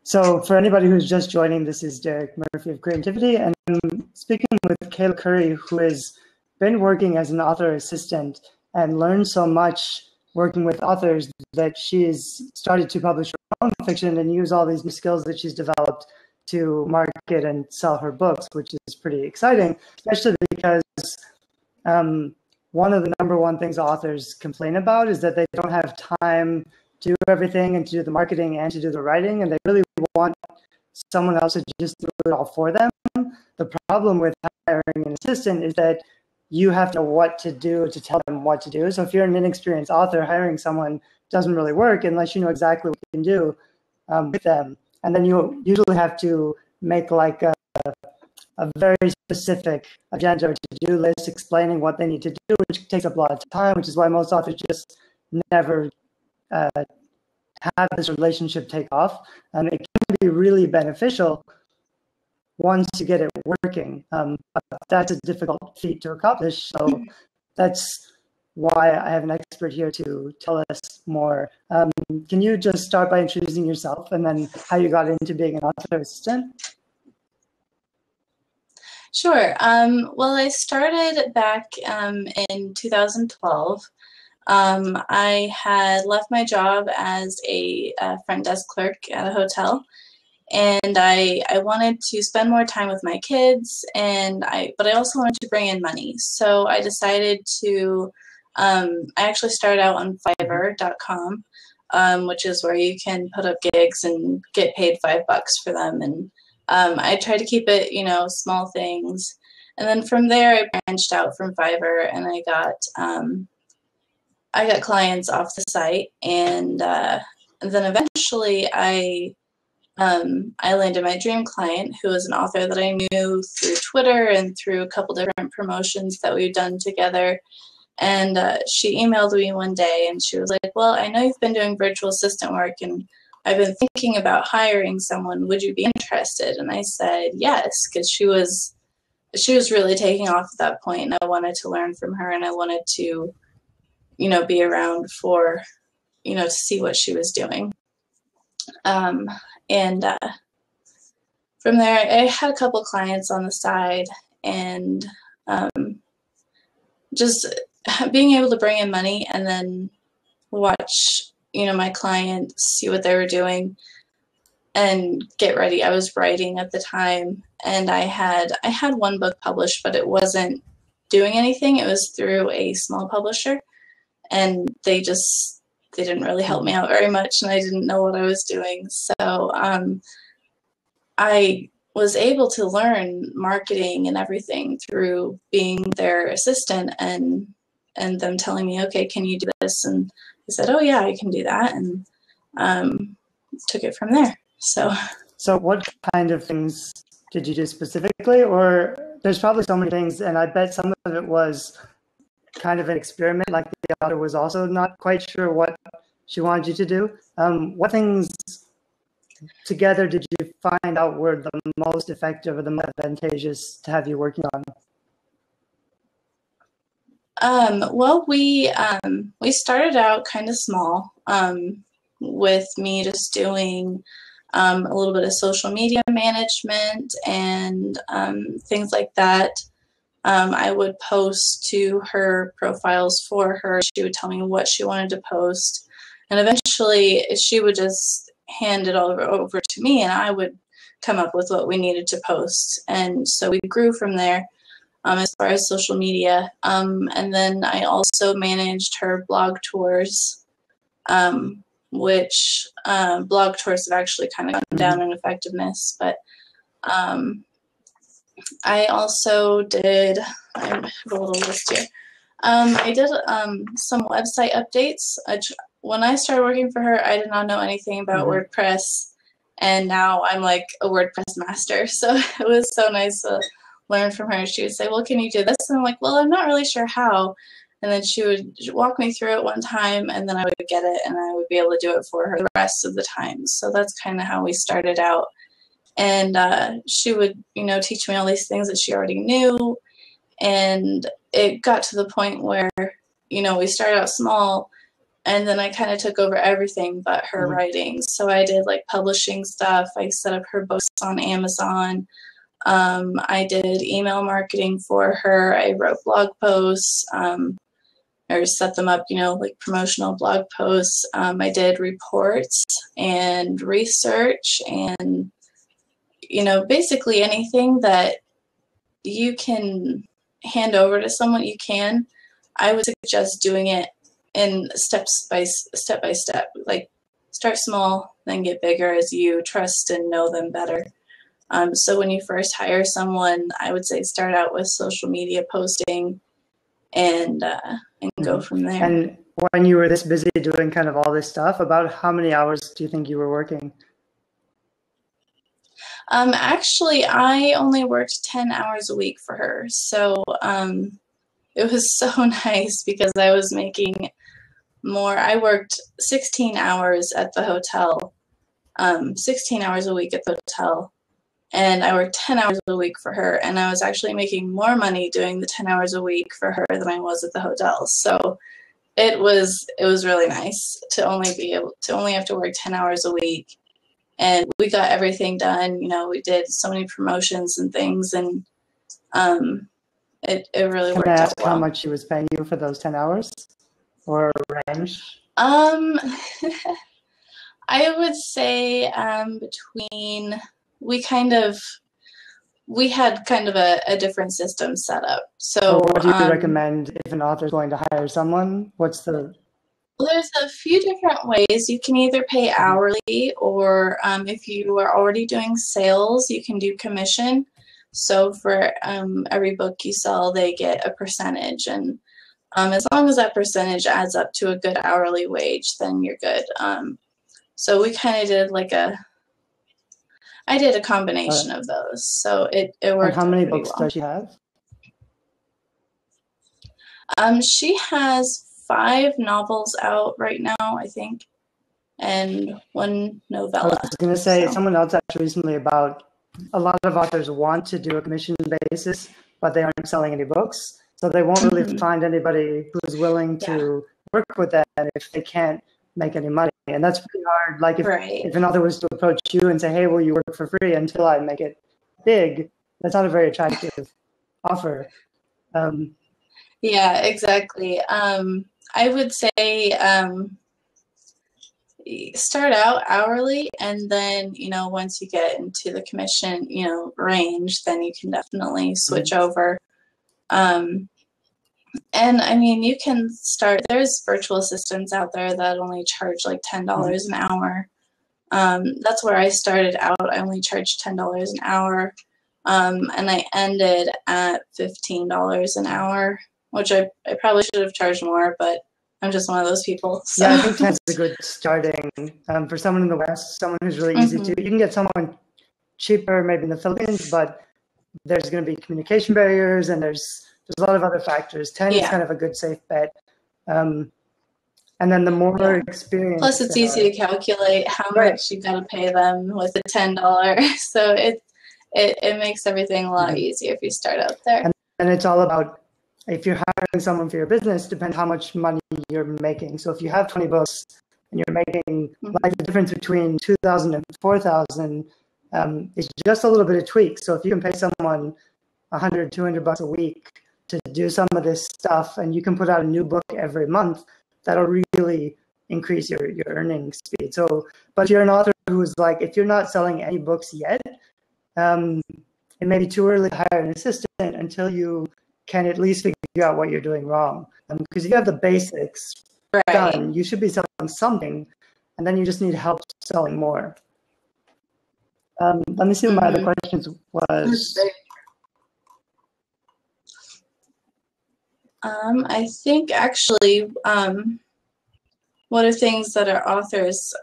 So for anybody who's just joining, this is Derek Murphy of Creativity, and I'm speaking with Kayla Curry, who has been working as an author assistant and learned so much working with authors that she's started to publish her own fiction and use all these new skills that she's developed to market and sell her books, which is pretty exciting, especially because one of the number one things authors complain about is that they don't have time to do everything and to do the marketing and to do the writing, and they really want someone else to just do it all for them. The problem with hiring an assistant is that you have to know what to do to tell them what to do. So if you're an inexperienced author, hiring someone doesn't really work unless you know exactly what you can do with them. And then you usually have to make like a very specific agenda or to-do list explaining what they need to do, which takes up a lot of time, which is why most authors just never have this relationship take off. And it can be really beneficial once you get it working. But that's a difficult feat to accomplish. So that's why I have an expert here to tell us more. Can you just start by introducing yourself and then how you got into being an author assistant? Sure. Well, I started back in 2012. I had left my job as a front desk clerk at a hotel, and I wanted to spend more time with my kids, but I also wanted to bring in money. So I decided to, I actually started out on Fiverr.com, which is where you can put up gigs and get paid $5 for them. And I tried to keep it, small things. And then from there, I branched out from Fiverr, and I got clients off the site, and then eventually I landed my dream client, who was an author that I knew through Twitter and through a couple different promotions that we've done together. And she emailed me one day, and she was like, "Well, I know you've been doing virtual assistant work, and I've been thinking about hiring someone. Would you be interested?" And I said yes, because she was really taking off at that point, and I wanted to learn from her, and I wanted to be around for, to see what she was doing. And from there, I had a couple clients on the side, and just being able to bring in money and then watch, my clients see what they were doing and get ready. I was writing at the time, and I had one book published, but it wasn't doing anything. It was through a small publisher. And they didn't really help me out very much, and I didn't know what I was doing. So I was able to learn marketing and everything through being their assistant and them telling me, "Okay, can you do this?" And I said, "Oh yeah, I can do that," and took it from there. So what kind of things did you do specifically? Or there's probably so many things, and I bet some of it was kind of an experiment, like the author was also not quite sure what she wanted you to do. What things together did you find out were the most effective or the most advantageous to have you working on? Well, we started out kind of small, with me just doing a little bit of social media management and things like that. I would post to her profiles for her. She would tell me what she wanted to post, and eventually she would just hand it all over to me, and I would come up with what we needed to post. And so we grew from there as far as social media. And then I also managed her blog tours, which blog tours have actually kind of gone down in effectiveness, but I also did, I have a little list here. I did some website updates. When I started working for her, I did not know anything about WordPress, and now I'm like a WordPress master. So it was so nice to learn from her. She would say, "Well, can you do this?" And I'm like, "Well, I'm not really sure how." And then she would walk me through it one time, and then I would get it, and I would be able to do it for her the rest of the time. So that's kind of how we started out. And she would, teach me all these things that she already knew. And it got to the point where, we started out small, And then I kind of took over everything but her writing. So I did like publishing stuff. I set up her books on Amazon. I did email marketing for her. I wrote blog posts, or set them up, like promotional blog posts. I did reports and research and, basically anything that you can hand over to someone, you can. I would suggest doing it in step by step. Like start small, then get bigger as you trust and know them better. So when you first hire someone, I would say start out with social media posting and go from there. And when you were this busy doing kind of all this stuff, about how many hours do you think you were working? Actually, I only worked 10 hours a week for her. So it was so nice because I was making more. I worked 16 hours at the hotel, 16 hours a week at the hotel. And I worked 10 hours a week for her, and I was actually making more money doing the 10 hours a week for her than I was at the hotel. So it was really nice to only have to work 10 hours a week, and we got everything done. We did so many promotions and things, and it really worked out well. Can I ask how much she was paying you for those 10 hours, or range? I would say between. We had kind of a different system set up. So what do you recommend if an author is going to hire someone? Well, there's a few different ways. You can either pay hourly, or if you are already doing sales, you can do commission. So for every book you sell, they get a percentage. And as long as that percentage adds up to a good hourly wage, then you're good. So we kind of did I did a combination of those, so it worked. And how many books does she have? She has 5 novels out right now, I think, and 1 novella. I was going to say, someone else asked recently about a lot of authors want to do a commission basis, but they aren't selling any books, so they won't really find anybody who's willing to work with them if they can't make any money. And that's pretty hard. Like if an author was to approach you and say, hey, will you work for free until I make it big? That's not a very attractive offer. Yeah, exactly. I would say start out hourly, and then, once you get into the commission, range, then you can definitely switch over. And I mean, you can start, there's virtual assistants out there that only charge like $10 an hour. That's where I started out. I only charged $10 an hour. And I ended at $15 an hour, which I probably should have charged more, but I'm just one of those people. So. Yeah, I think 10 is a good starting for someone in the West, someone who's really easy to. You can get someone cheaper maybe in the Philippines, but there's going to be communication barriers, and there's a lot of other factors. 10 is kind of a good safe bet. And then the more experience. Plus, it's easy to calculate how much you got to pay them with the $10. So it makes everything a lot easier if you start out there. And it's all about, if you're hiring someone for your business, depends how much money you're making. So if you have 20 books and you're making, like the difference between 2,000 and 4,000 is just a little bit of tweak. So if you can pay someone $100, $200 a week to do some of this stuff, and you can put out a new book every month, that'll really increase your earning speed. So, but if you're an author who's like, if you're not selling any books yet, it may be too early to hire an assistant until you can at least figure out what you're doing wrong. Because if you have the basics done, you should be selling something, and then you just need help selling more. Let me see what my other questions was. I think actually, what are things that our authors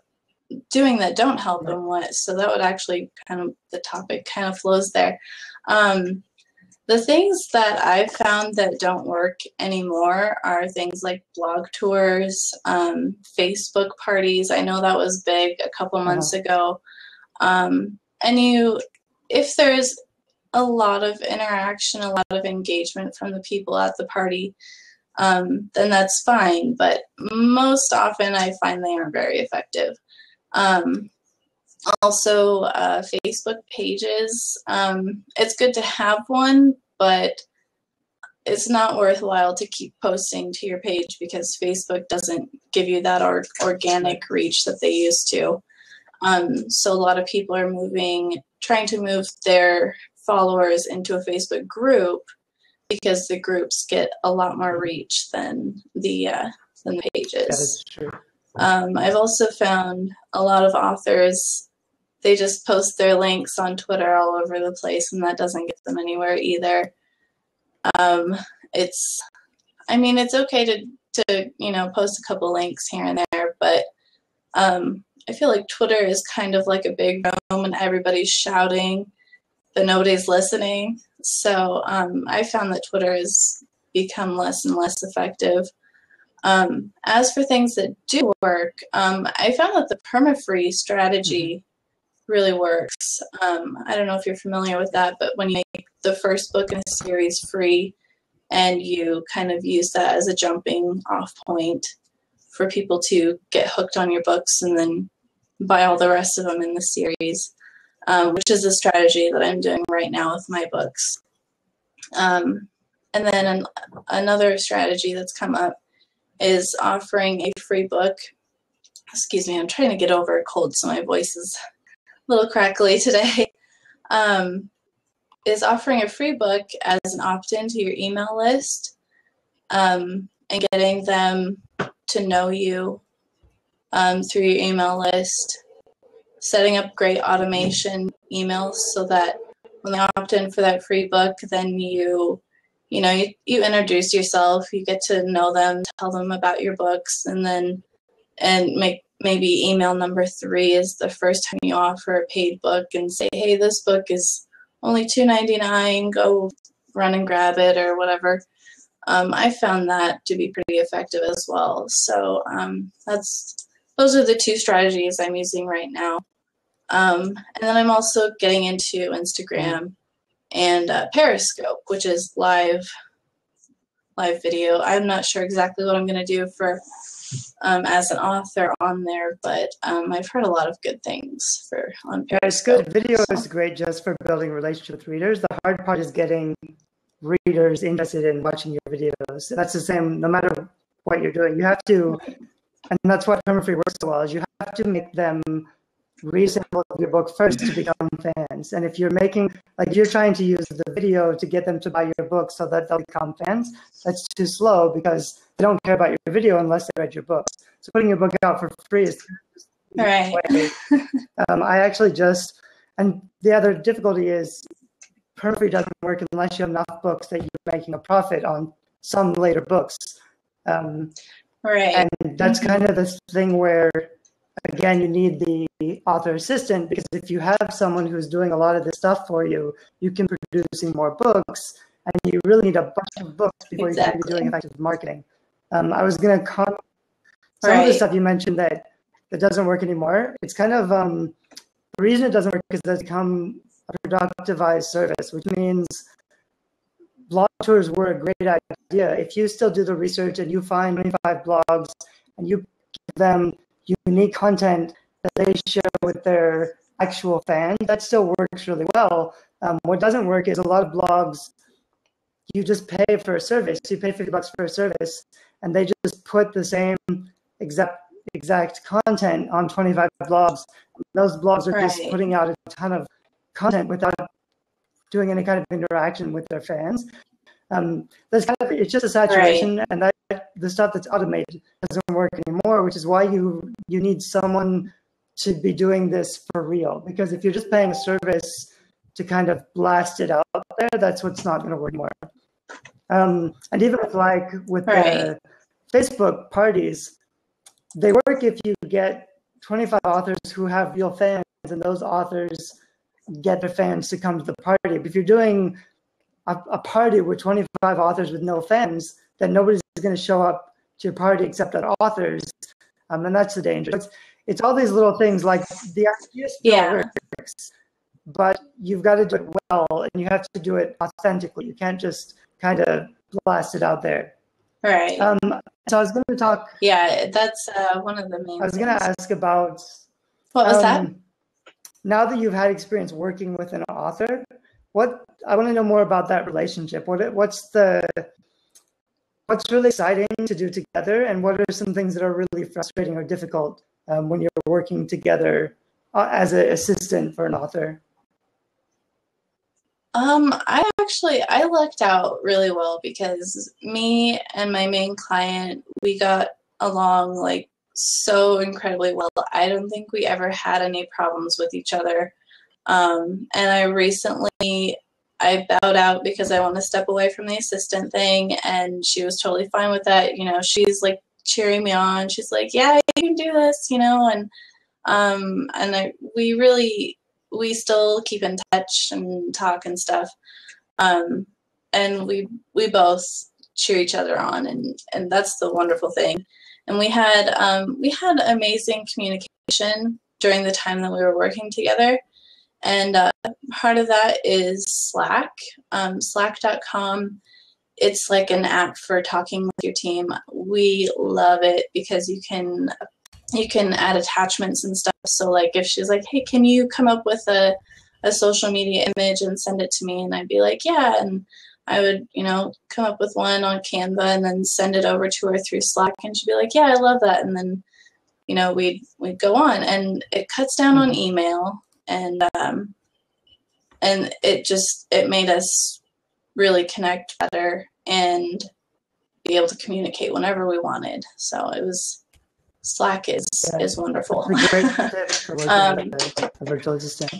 doing that don't help them with? So that would actually the topic kind of flows there. The things that I've found that don't work anymore are things like blog tours, Facebook parties. I know that was big a couple months ago. And if there's a lot of interaction, a lot of engagement from the people at the party, then that's fine. But most often I find they aren't very effective. Also, Facebook pages. It's good to have one, but it's not worthwhile to keep posting to your page because Facebook doesn't give you that organic reach that they used to. So a lot of people are trying to move their followers into a Facebook group because the groups get a lot more reach than the pages. That is true. I've also found a lot of authors, they just post their links on Twitter all over the place, and that doesn't get them anywhere either. It's okay to post a couple links here and there, but I feel like Twitter is kind of like a big room and everybody's shouting, but nobody's listening. So I found that Twitter has become less and less effective. As for things that do work, I found that the perma-free strategy really works. I don't know if you're familiar with that, but when you make the first book in a series free and you kind of use that as a jumping off point for people to get hooked on your books and then buy all the rest of them in the series, which is a strategy that I'm doing right now with my books. And then another strategy that's come up is offering a free book. Excuse me, I'm trying to get over a cold, so my voice is a little crackly today. Is offering a free book as an opt-in to your email list, and getting them to know you through your email list, setting up great automation emails so that when they opt in for that free book, then you introduce yourself, you get to know them, tell them about your books, and maybe email number 3 is the first time you offer a paid book and say, hey, this book is only $2.99, go run and grab it or whatever. I found that to be pretty effective as well. So those are the 2 strategies I'm using right now. And then I'm also getting into Instagram and Periscope, which is live video. I'm not sure exactly what I'm going to do for as an author on there, but I've heard a lot of good things on Periscope. Yeah, it's good. Video is great just for building a relationship with readers. The hard part is getting readers interested in watching your videos. That's the same no matter what you're doing. You have to, and that's why perma-free works so well, is you have to make them read sample of your book first to become fans. And if you're you're trying to use the video to get them to buy your book so that they'll become fans, that's too slow because they don't care about your video unless they read your books. So putting your book out for free is right. I actually and the other difficulty is perma-free doesn't work unless you have enough books that you're making a profit on some later books. Right. And that's kind of this thing where, again, you need the author assistant, because if you have someone who's doing a lot of this stuff for you, you can be producing more books, and you really need a bunch of books before you can be doing effective marketing. I was going to comment some of the stuff you mentioned that doesn't work anymore. It's kind of the reason it doesn't work is that it's become a productivized service, which means blog tours were a great idea. If you still do the research and you find 25 blogs and you give them unique content that they share with their actual fans, that still works really well. What doesn't work is a lot of blogs, you just pay for a service. You pay $50 for a service, and they just put the same exact content on 25 blogs. Those blogs are just putting out a ton of content without doing any kind of interaction with their fans. It's just a saturation, and the stuff that's automated doesn't work anymore, which is why you need someone to be doing this for real. Because if you're just paying a service to kind of blast it out there, that's what's not going to work anymore. And even with the Facebook parties, they work if you get 25 authors who have real fans, and those authors get their fans to come to the party. But if you're doing a party with 25 authors with no fans, then nobody's going to show up to your party except that authors, and that's the danger. It's all these little things, like the idea still works, but you've got to do it well, and you have to do it authentically. You can't just kind of blast it out there. Right. So I was going to talk. Yeah, that's one of the main I was going to things. ask about What was that? now that you've had experience working with an author, I want to know more about that relationship. What's really exciting to do together, and what are some things that are really frustrating or difficult when you're working together as an assistant for an author? I lucked out really well because me and my main client, we got along like so incredibly well. I don't think we ever had any problems with each other. And I bowed out because I want to step away from the assistant thing, and she was totally fine with that. You know, she's like cheering me on. She's like, "Yeah, you can do this," you know, we still keep in touch and talk and stuff. And we both cheer each other on, and that's the wonderful thing. And we had amazing communication during the time that we were working together. And part of that is Slack, slack.com. It's like an app for talking with your team. We love it because you can add attachments and stuff. So like if she's like, hey, can you come up with a social media image and send it to me? And I'd be like, yeah. And I would, you know, come up with one on Canva and then send it over to her through Slack. And she'd be like, yeah, I love that. And then, you know, we'd go on, and it cuts down on email, and it made us really connect better and be able to communicate whenever we wanted. So Slack is wonderful. It's a great tip for working with a virtual assistant.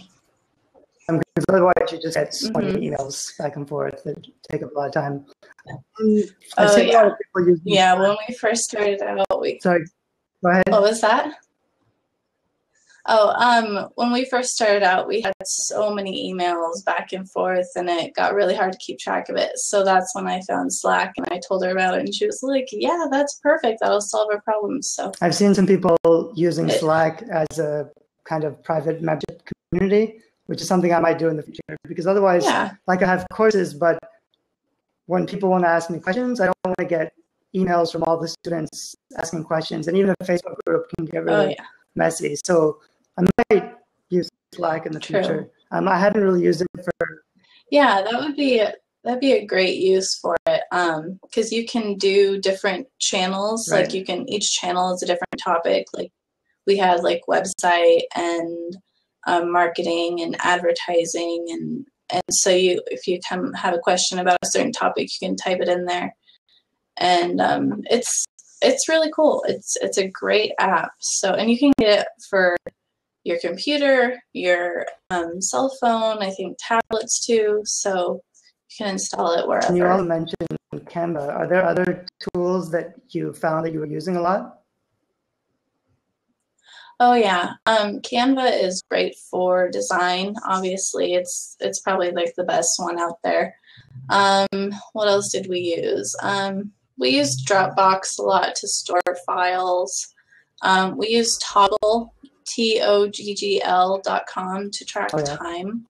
Because otherwise you just get 20 emails back and forth that take up a lot of time. I've seen a lot of people using when we first started out, Sorry, go ahead. What was that? Oh, when we first started out, we had so many emails back and forth, and it got really hard to keep track of it. So that's when I found Slack, and I told her about it, and she was like, yeah, that's perfect. That'll solve our problems. So I've seen some people using Slack as a kind of private membership community, which is something I might do in the future, because otherwise, like I have courses, but when people want to ask me questions, I don't want to get emails from all the students asking questions, and even a Facebook group can get really messy. So I might use Slack in the future. I haven't really used it for. Yeah, that'd be a great use for it, because you can do different channels. Right. Like each channel is a different topic. Like we had like website and marketing and advertising, and so if you have a question about a certain topic, you can type it in there, and it's really cool. It's a great app. So, and you can get it for your computer, your cell phone, I think tablets too. So you can install it wherever. And you all mentioned Canva. Are there other tools that you found that you were using a lot? Oh yeah, Canva is great for design. Obviously, it's probably like the best one out there. What else did we use? We used Dropbox a lot to store files. We used Toggle, TOGGL.com, to track time.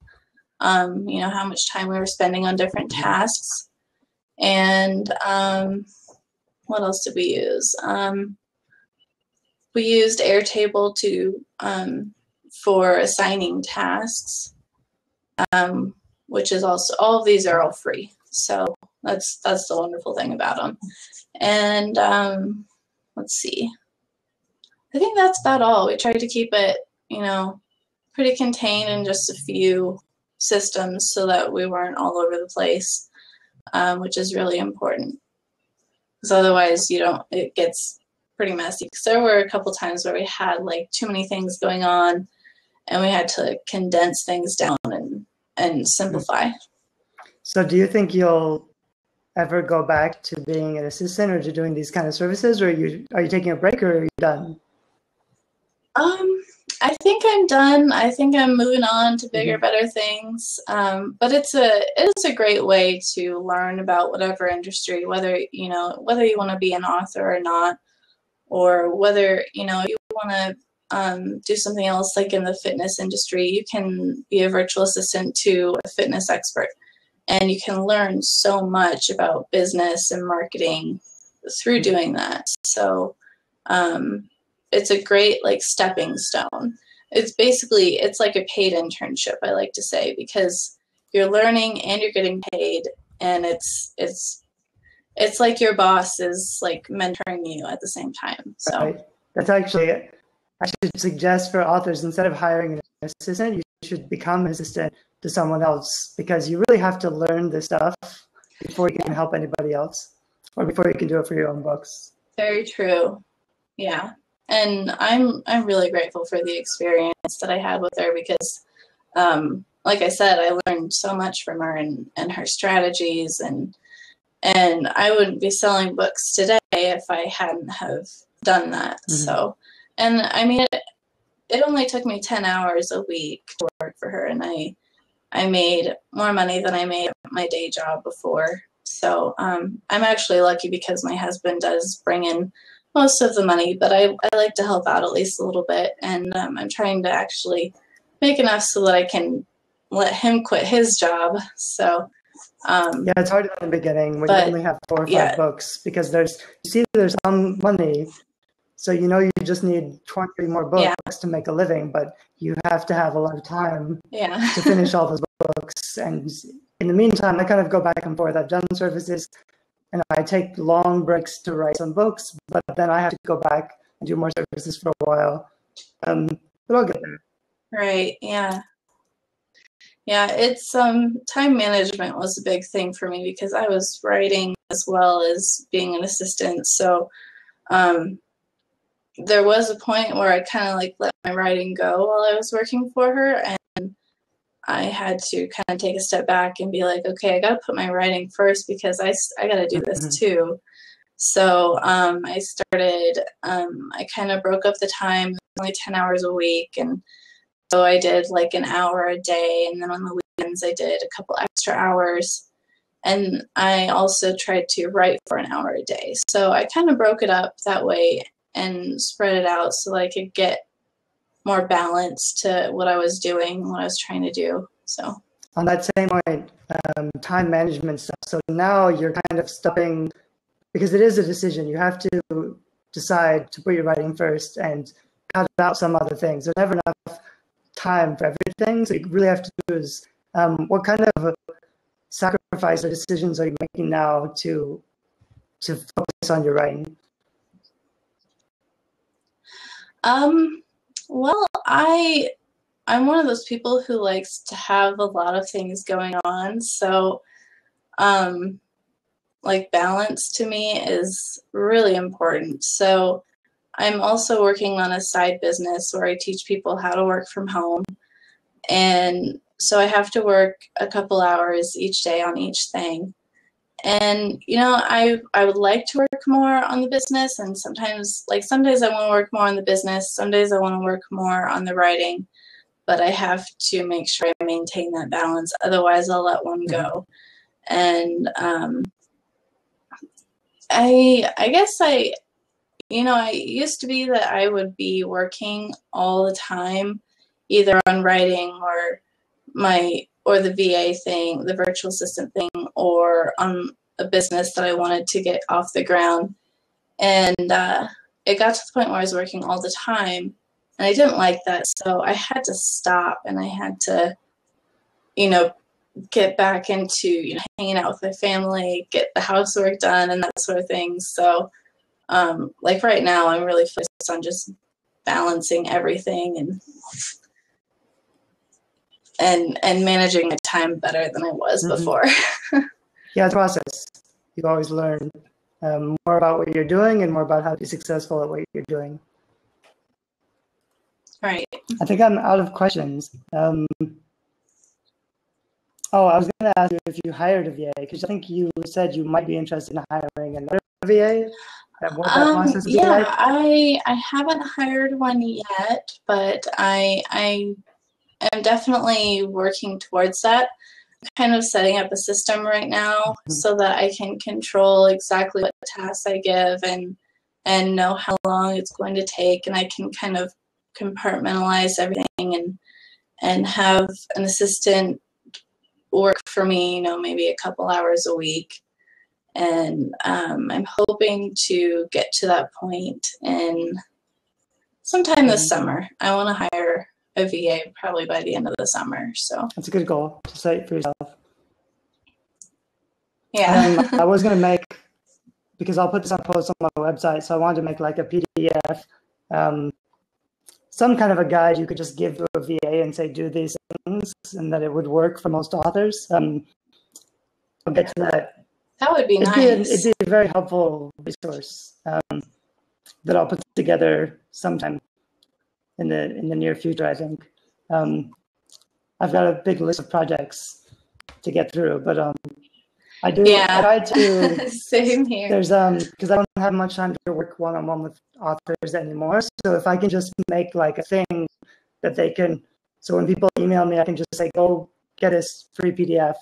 You know, how much time we were spending on different tasks. And what else did we use? We used Airtable for assigning tasks, which is also, all of these are all free. So that's the wonderful thing about them. And let's see. I think that's about all. We tried to keep it, you know, pretty contained in just a few systems so that we weren't all over the place, which is really important. Because otherwise, it gets pretty messy. Because there were a couple times where we had like too many things going on, and we had to condense things down and simplify. So do you think you'll ever go back to being an assistant or to doing these kind of services, or are you taking a break, or are you done? I think I'm done. I think I'm moving on to bigger, better things. But it is a great way to learn about whatever industry, whether you want to be an author or not, or whether you want to do something else like in the fitness industry. You can be a virtual assistant to a fitness expert, and you can learn so much about business and marketing through doing that. So it's a great like stepping stone. It's like a paid internship, I like to say, because you're learning and you're getting paid, and it's like your boss is like mentoring you at the same time. So right. That's actually, I should suggest for authors, instead of hiring an assistant, you should become an assistant to someone else, because you really have to learn this stuff before you can help anybody else, or before you can do it for your own books. very true. Yeah. And I'm really grateful for the experience that I had with her, because like I said, I learned so much from her and her strategies, and I wouldn't be selling books today if I hadn't have done that. Mm-hmm. So, and I mean, it only took me 10 hours a week to work for her, and I made more money than I made at my day job before. So I'm actually lucky, because my husband does bring in most of the money, but I like to help out at least a little bit, and I'm trying to actually make enough so that I can let him quit his job. So yeah, it's hard in the beginning when you only have 4 or 5 books, because there's some money, so you just need 20 more books to make a living, but you have to have a lot of time to finish all those books. And in the meantime, I kind of go back and forth. I've done services, and I take long breaks to write some books, but then I have to go back and do more services for a while. But I'll get there. Right. Yeah. Yeah. It's time management was a big thing for me, because I was writing as well as being an assistant. So there was a point where I kind of like let my writing go while I was working for her, and I had to kind of take a step back and be like, okay, I got to put my writing first, because I got to do this too. So I started, I kind of broke up the time, only 10 hours a week. And so I did like an hour a day. And then on the weekends, I did a couple extra hours. And I also tried to write for an hour a day. So I kind of broke it up that way and spread it out so I could get more balance to what I was doing, what I was trying to do. So on that same point, time management stuff. So now you're kind of stopping, because it is a decision. You have to decide to put your writing first and cut out some other things. There's never enough time for everything. So you really have to do is, what kind of sacrifice or decisions are you making now to focus on your writing? Well, I'm one of those people who likes to have a lot of things going on. So, like balance to me is really important. So I'm also working on a side business where I teach people how to work from home. And so I have to work a couple hours each day on each thing. And, I would like to work more on the business, and sometimes, like some days I want to work more on the business, some days I want to work more on the writing, but I have to make sure I maintain that balance. Otherwise I'll let one go. And I guess I used to be that I would be working all the time, either on writing or the VA thing, the virtual assistant thing, or on a business that I wanted to get off the ground. And it got to the point where I was working all the time, and I didn't like that. So I had to stop, and I had to, get back into, hanging out with my family, get the housework done, and that sort of thing. So like right now, I'm really focused on just balancing everything and managing my time better than I was before. Yeah, it's a process. You always learn more about what you're doing and more about how to be successful at what you're doing. Right. I think I'm out of questions. I was going to ask you if you hired a VA, because I think you said you might be interested in hiring another VA. What that process would be like? I haven't hired one yet, but I am definitely working towards that. I'm kind of setting up a system right now so that I can control exactly what tasks I give and know how long it's going to take, and I can kind of compartmentalize everything and have an assistant work for me, maybe a couple hours a week. And I'm hoping to get to that point in sometime this summer. I want to hire a VA probably by the end of the summer. So that's a good goal to set for yourself. Yeah. I was going to make, because I'll put this on post on my website, so I wanted to make like a PDF, some kind of a guide you could just give to a VA and say, do these things, and that it would work for most authors. I'll get to that. That would be nice. It'd be a very helpful resource that I'll put together sometime in the near future, I think. I've got a big list of projects to get through, but I try to. Same here. There's because I don't have much time to work one-on-one with authors anymore. So if I can just make like a thing that they can, so when people email me, I can just say, go get a free PDF.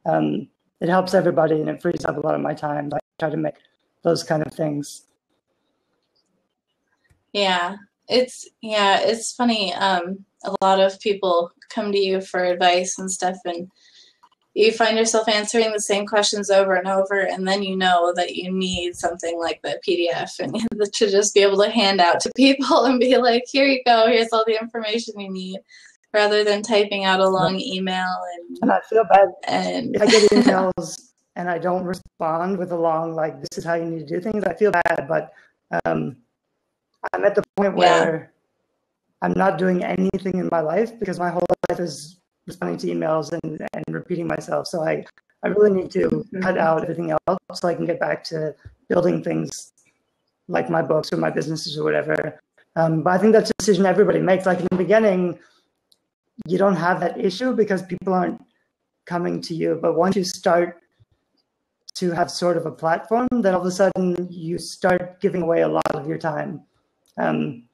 It helps everybody and it frees up a lot of my time. I try to make those kind of things. Yeah, it's funny. A lot of people come to you for advice and stuff, and you find yourself answering the same questions over and over, and then you know that you need something like the PDF and to just be able to hand out to people and be like, here you go, here's all the information you need, rather than typing out a long email. And I feel bad if I get emails and I don't respond with a long, like, this is how you need to do things. I feel bad, but I'm at the point where I'm not doing anything in my life because my whole life is responding to emails and repeating myself. So I really need to cut out everything else so I can get back to building things like my books or my businesses or whatever. But I think that's a decision everybody makes. Like in the beginning, you don't have that issue because people aren't coming to you. But once you start to have sort of a platform, then all of a sudden you start giving away a lot of your time. And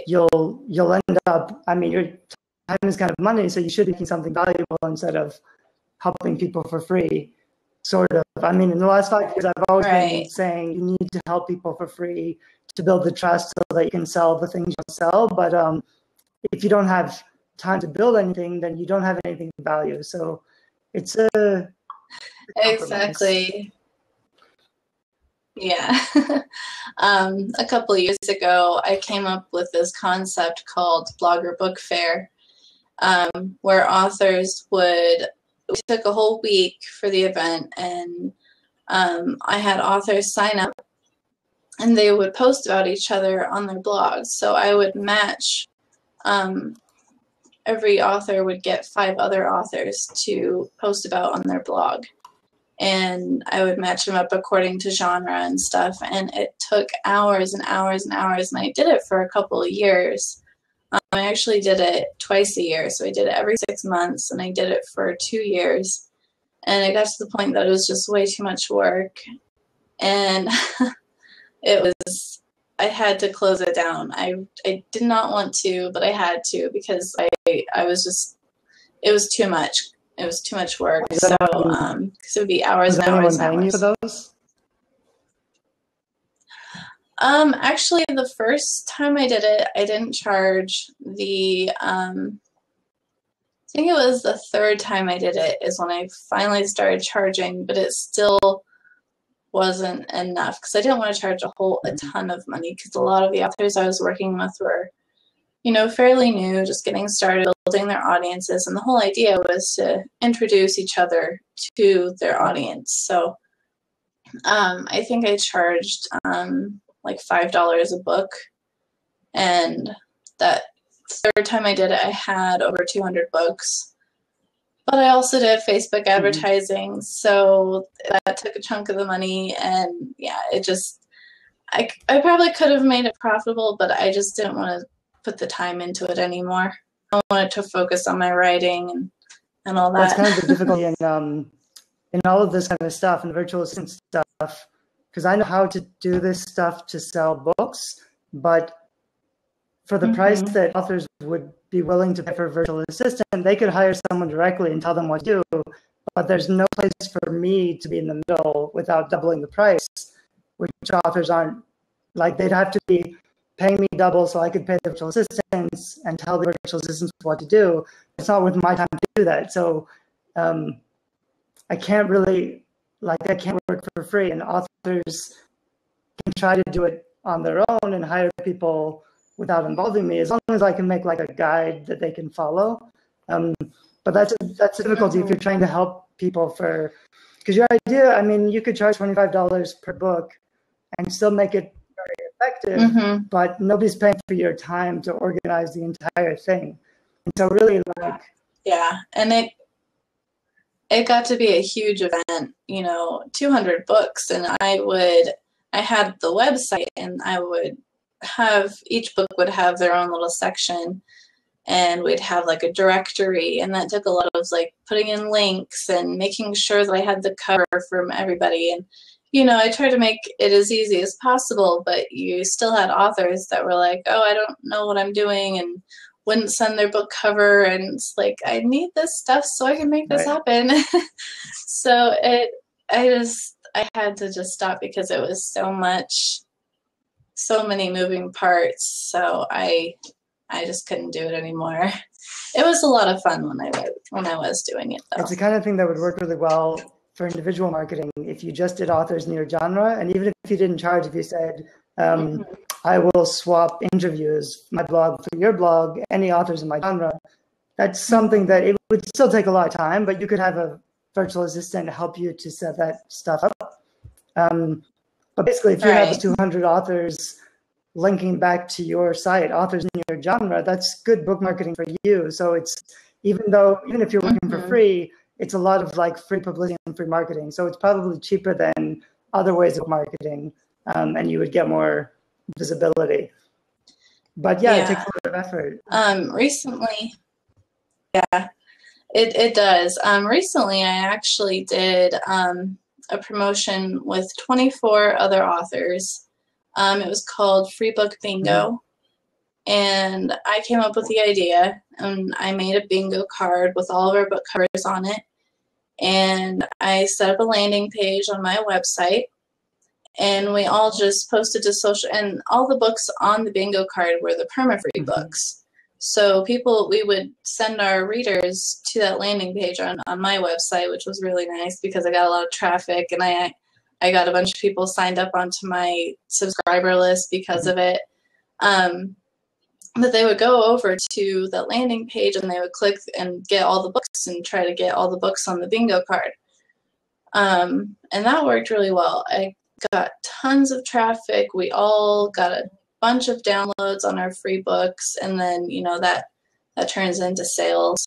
you'll end up, I mean, your time is kind of money, so you should be making something valuable instead of helping people for free, sort of. I mean, in the last 5 years, I've always been saying you need to help people for free to build the trust so that you can sell the things you sell. But if you don't have time to build anything, then you don't have anything of value. So it's a exactly. Yeah. A couple of years ago, I came up with this concept called Blogger Book Fair, where authors we took a whole week for the event, and I had authors sign up and they would post about each other on their blogs. So I would match, every author would get 5 other authors to post about on their blog. And I would match them up according to genre and stuff. And it took hours and hours and hours. And I did it for a couple of years. I actually did it twice a year. So I did it every 6 months, and I did it for 2 years. And it got to the point that it was just way too much work. And I had to close it down. I did not want to, but I had to because I was just, it was too much. It was too much work. So, because it would be hours and hours and hours. Paying you for those? Actually, the first time I did it, I didn't charge. I think it was the third time I did it is when I finally started charging, but it still wasn't enough because I didn't want to charge a ton of money because a lot of the authors I was working with were, fairly new, just getting started, building their audiences, and the whole idea was to introduce each other to their audience. So I think I charged like $5 a book, and that third time I did it, I had over 200 books. But I also did Facebook advertising, so that took a chunk of the money, and yeah, I probably could have made it profitable, but I just didn't want to put the time into it anymore. I wanted to focus on my writing and all that. That's kind of the difficulty in all of this kind of stuff and virtual assistant stuff, because I know how to do this stuff to sell books, but for the price that authors would be willing to pay for a virtual assistant, they could hire someone directly and tell them what to do, but there's no place for me to be in the middle without doubling the price, which authors aren't, like, they'd have to be paying me double so I could pay the virtual assistants and tell the virtual assistants what to do. It's not worth my time to do that. So I can't really like that can't work for free, and authors can try to do it on their own and hire people without involving me, as long as I can make like a guide that they can follow. But that's a difficulty if you're trying to help people because your idea, I mean, you could charge $25 per book and still make it very effective, but nobody's paying for your time to organize the entire thing. And so really like... Yeah, and it got to be a huge event, 200 books, and I had the website, and I would have, each book would have their own little section, and we'd have like a directory, and that took a lot of like putting in links and making sure that I had the cover from everybody. And I tried to make it as easy as possible, but you still had authors that were like, oh, I don't know what I'm doing, and wouldn't send their book cover, and it's like, I need this stuff so I can make this happen. So I had to just stop because it was so many moving parts. So I just couldn't do it anymore. It was a lot of fun when I was doing it, though. It's the kind of thing that would work really well for individual marketing if you just did authors in your genre, and even if you didn't charge, if you said, I will swap interviews, my blog for your blog, any authors in my genre, that's something that it would still take a lot of time, but you could have a virtual assistant help you to set that stuff up. But basically, if you have 200 authors linking back to your site, authors in your genre, that's good book marketing for you. So it's, even if you're working for free, it's a lot of like free publicity and free marketing. So it's probably cheaper than other ways of marketing, and you would get more visibility. But it takes a lot of effort. Recently, it does. Recently, I actually did a promotion with 24 other authors. It was called Free Book Bingo. And I came up with the idea, and I made a bingo card with all of our book covers on it. And I set up a landing page on my website, and we all just posted to social, and all the books on the bingo card were the perma-free books. So we would send our readers to that landing page on my website, which was really nice because I got a lot of traffic, and I got a bunch of people signed up onto my subscriber list because of it. But they would go over to the landing page, and they would click and get all the books and try to get all the books on the bingo card. And that worked really well. I got tons of traffic. We all got a bunch of downloads on our free books, and then that turns into sales.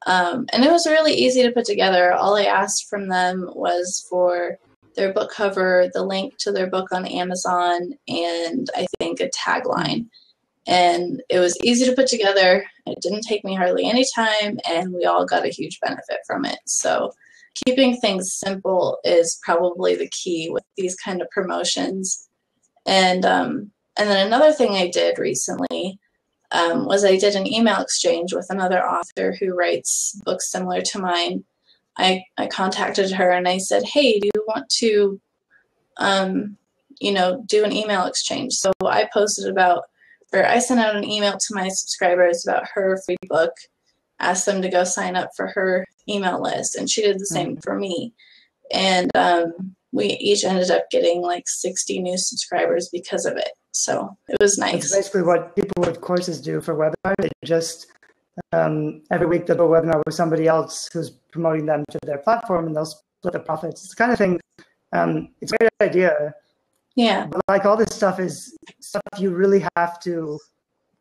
And it was really easy to put together. All I asked from them was for their book cover, the link to their book on Amazon, and I think a tagline. And it was easy to put together. It didn't take me hardly any time, and we all got a huge benefit from it. So keeping things simple is probably the key with these kind of promotions. And then another thing I did recently was I did an email exchange with another author who writes books similar to mine. I contacted her, and I said, hey, do you want to, do an email exchange? So I I sent out an email to my subscribers about her free book, asked them to go sign up for her email list, and she did the same for me. And we each ended up getting like 60 new subscribers because of it. So it was nice. It's basically what people with courses do for webinars. They just every week they'll do a webinar with somebody else who's promoting them to their platform, and they'll split the profits. It's the kind of thing. It's a great idea. Yeah. But like all this stuff is stuff you really have to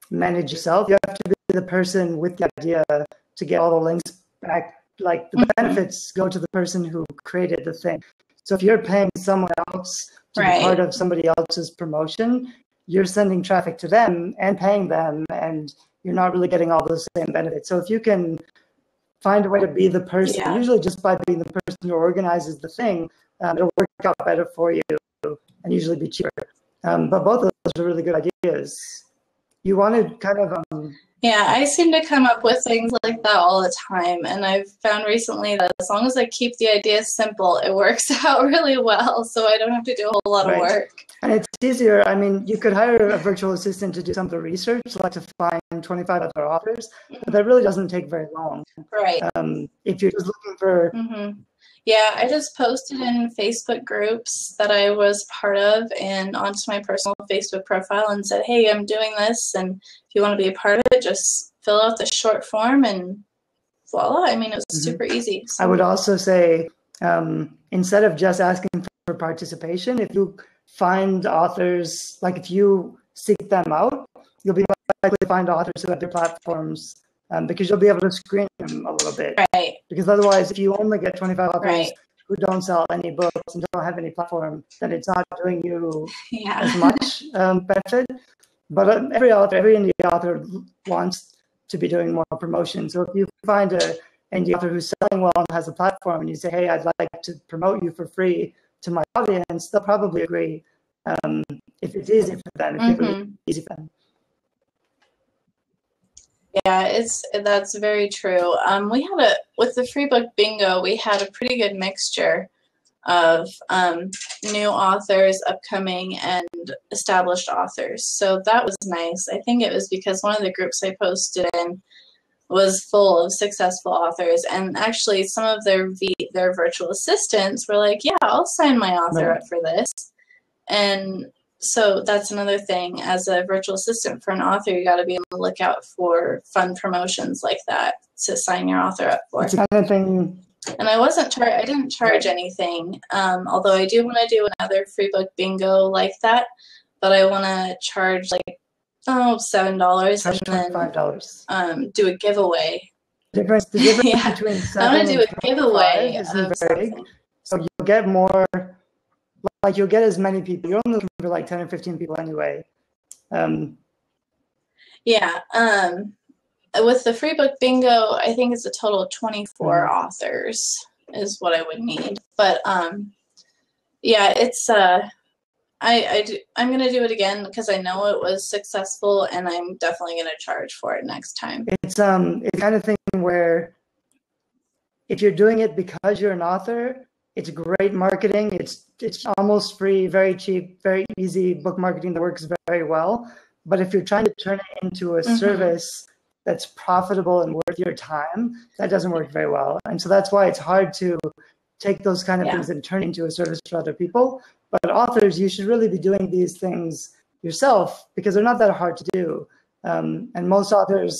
manage yourself. You have to be the person with the idea to get all the links back. Like the benefits go to the person who created the thing. So if you're paying someone else to be part of somebody else's promotion, you're sending traffic to them and paying them, and you're not really getting all those same benefits. So if you can find a way to be the person, usually just by being the person who organizes the thing, it'll work out better for you and usually be cheaper. But both of those are really good ideas. You wanted kind of... Yeah, I seem to come up with things like that all the time, and I've found recently that as long as I keep the idea simple, it works out really well, so I don't have to do a whole lot of work. And it's easier. I mean, you could hire a virtual assistant to do some of the research, like to find 25 other authors, but that really doesn't take very long. Right. If you're just looking for... Yeah, I just posted in Facebook groups that I was part of and onto my personal Facebook profile and said, hey, I'm doing this, and if you want to be a part of it, just fill out the short form and voila. I mean, it was super easy. So. I would also say, instead of just asking for participation, if you find authors, like if you seek them out, you'll be more likely to find authors who have their platforms, because you'll be able to screen them a little bit. Right. Because otherwise, if you only get 25 authors right. who don't sell any books and don't have any platform, then it's not doing you yeah. as much benefit. But every indie author wants to be doing more promotion. So if you find an indie author who's selling well and has a platform, and you say, hey, I'd like to promote you for free to my audience, they'll probably agree, if it's easy for them, if it's easy for them. Yeah, that's very true. We had with the free book bingo, we had a pretty good mixture of new authors, upcoming, and established authors. So that was nice. I think it was because one of the groups I posted in was full of successful authors, and actually some of their virtual assistants were like, yeah, I'll sign my author up for this. And so that's another thing. As a virtual assistant for an author, you got to be on the lookout for fun promotions like that to sign your author up for. It's the kind of thing. And I didn't charge anything, although I do want to do another free book bingo like that, but I want to charge like $7 and then $5. Do a giveaway. The difference between $7 I want to do a giveaway isn't very big. So you'll get more. Like you'll get as many people. You're only looking for like 10 or 15 people anyway. Yeah. With the free book bingo, I think it's a total of 24 authors is what I would need. But yeah, it's I'm gonna do it again because I know it was successful, and I'm definitely gonna charge for it next time. It's the kind of thing where if you're doing it because you're an author, it's great marketing. It's almost free, very cheap, very easy book marketing that works very well. But if you're trying to turn it into a service that's profitable and worth your time, that doesn't work very well. And so that's why it's hard to take those kind of things and turn into a service for other people. But authors, you should really be doing these things yourself because they're not that hard to do. And most authors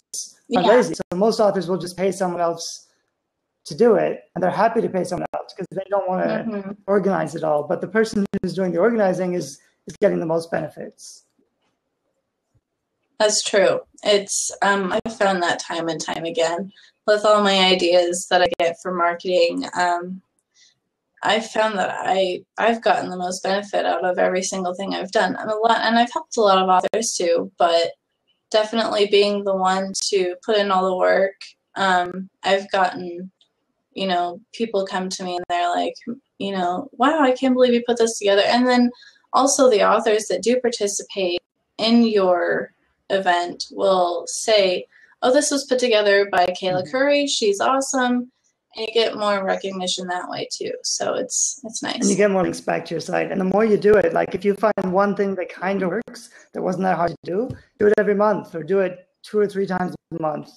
are lazy. So most authors will just pay someone else to do it, and they're happy to pay someone else because they don't want to organize it all. But the person who's doing the organizing is getting the most benefits. That's true. It's I've found that time and time again with all my ideas that I get for marketing. I've found that I've gotten the most benefit out of every single thing I've done. And I've helped a lot of authors too, but definitely being the one to put in all the work, I've gotten, people come to me and they're like, wow, I can't believe you put this together. And then also the authors that do participate in your event will say, oh, this was put together by Kayla Curry. She's awesome. And you get more recognition that way too. So it's nice. And you get more links back to your site. And the more you do it, like if you find one thing that kind of works, that wasn't that hard to do it every month or do it 2 or 3 times a month.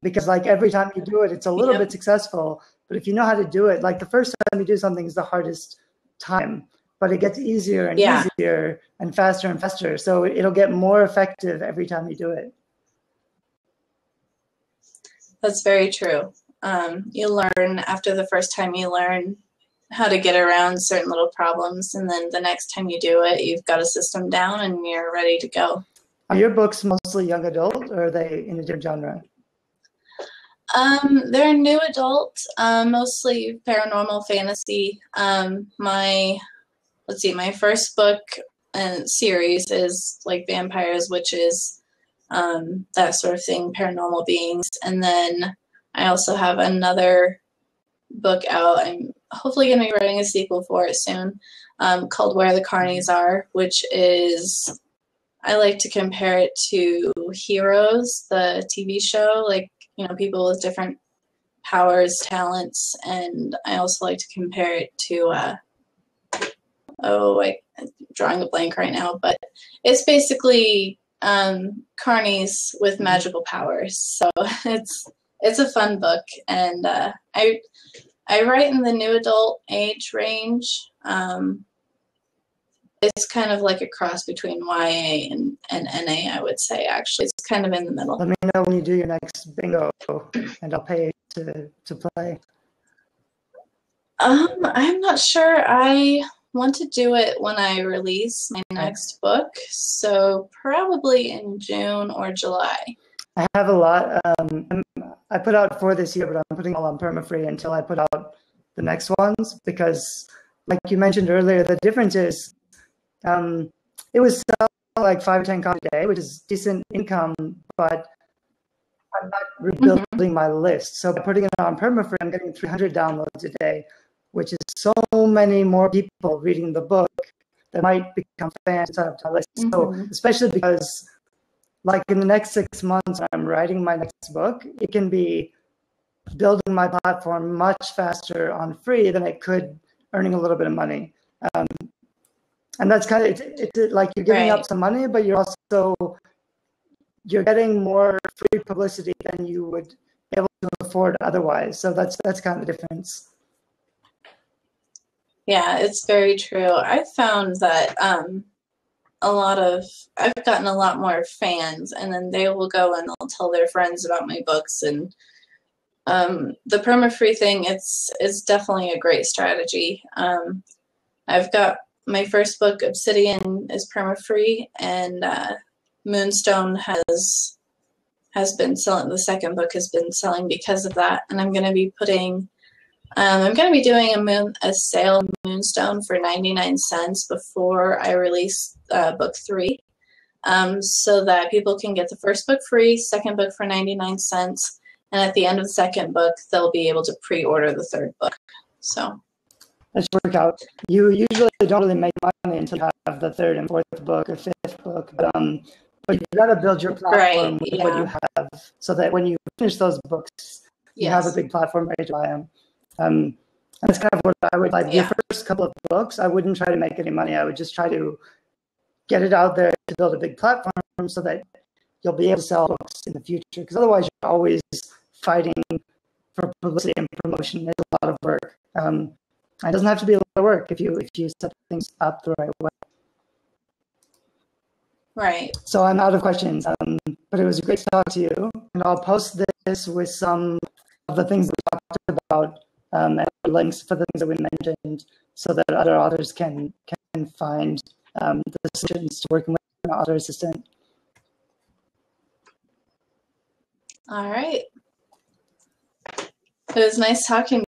Because like every time you do it, it's a little bit successful. But if you know how to do it, like the first time you do something is the hardest time, but it gets easier and easier and faster. So it'll get more effective every time you do it. That's very true. You learn after the first time, you learn how to get around certain little problems. And then the next time you do it, you've got a system down and you're ready to go. Are your books mostly young adult or are they in a different genre? They're new adult, mostly paranormal fantasy. My first book and series is like vampires, witches, that sort of thing, paranormal beings. And then I also have another book out. I'm hopefully going to be writing a sequel for it soon, called Where the Carnies Are, which is, I like to compare it to Heroes, the TV show, like, people with different powers, talents. And I also like to compare it to, I'm drawing a blank right now, but it's basically carnies with magical powers. So it's a fun book, and I write in the new adult age range. It's kind of like a cross between YA and NA, I would say, actually. It's kind of in the middle. Let me know when you do your next bingo, and I'll pay to play. I'm not sure. I want to do it when I release my next book, so probably in June or July. I have a lot. I put out 4 this year, but I'm putting all on perma-free until I put out the next ones, because like you mentioned earlier, the difference is it was sell like 5 or 10 copies a day, which is decent income, but I'm not rebuilding my list. So by putting it on perma-free, I'm getting 300 downloads a day, which is so many more people reading the book that might become fans of my list. So especially because like in the next 6 months, I'm writing my next book, it can be building my platform much faster on free than it could earning a little bit of money. And that's kind of, it's like you're giving up some money, but you're getting more free publicity than you would be able to afford otherwise. So that's kind of the difference. Yeah, it's very true. I've found that I've gotten a lot more fans, and then they will go and they'll tell their friends about my books. And the perma-free thing, it's definitely a great strategy. I've got my first book, Obsidian, is perma-free, and Moonstone has been selling. The second book has been selling because of that, and I'm going to be doing a sale on Moonstone for 99 cents before I release book 3, so that people can get the first book free, second book for 99 cents, and at the end of the second book, they'll be able to pre-order the third book. So that should work out. You usually don't really make money until you have the 3rd and 4th book or 5th book, but you got to build your platform with what you have, so that when you finish those books, you have a big platform ready to buy them. And that's kind of what I would like. The first couple of books, I wouldn't try to make any money. I would just try to get it out there to build a big platform so that you'll be able to sell books in the future. Because otherwise, you're always fighting for publicity and promotion. It's a lot of work. It doesn't have to be a lot of work if you set things up the right way. Right. So I'm out of questions, but it was great to talk to you. And I'll post this with some of the things we talked about and links for the things that we mentioned, so that other authors can find the solutions to working with an author assistant. All right. It was nice talking